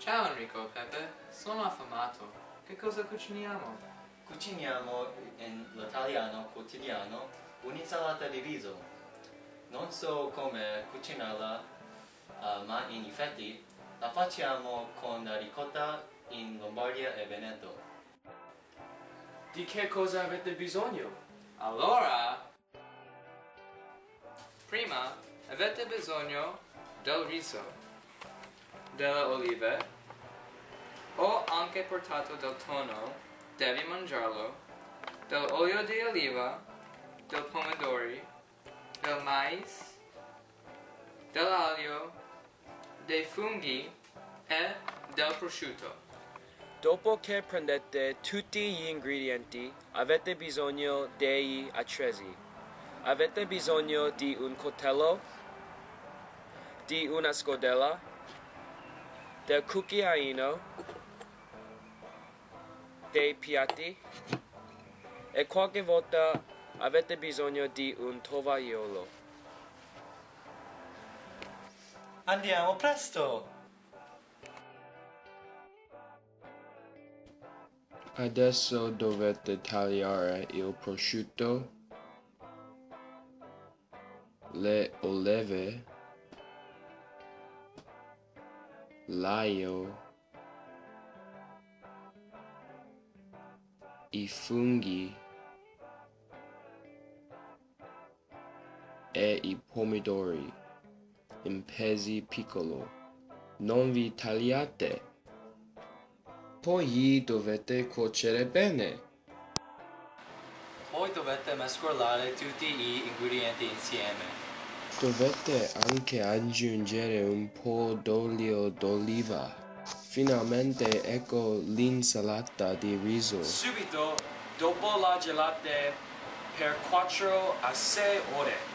Ciao Enrico, Pepe, sono affamato. Che cosa cuciniamo? Cuciniamo in l'italiano quotidiano un'insalata di riso. Non so come cucinarla, ma in effetti la facciamo con la ricotta in Lombardia e Veneto. Di che cosa avete bisogno? Allora, prima avete bisogno del riso, delle olive, ho anche portato del tonno, devi mangiarlo, dell'olio di oliva, del pomodori, del mais, dell'aglio, dei funghi e del prosciutto. Dopo che prendete tutti gli ingredienti, avete bisogno degli attrezzi. Avete bisogno di un coltello, di una scodella, del cucchiaino, dei piatti e qualche volta avete bisogno di un tovagliolo. Andiamo presto! Adesso dovete tagliare il prosciutto, le olive, l'aglio, i funghi e i pomodori in pezzi piccoli. Non vi tagliate. Poi dovete cuocere bene. Poi dovete mescolare tutti gli ingredienti insieme. Dovete anche aggiungere un po' d'olio d'oliva. Finalmente ecco l'insalata di riso. Subito dopo la gelate per 4 a 6 ore.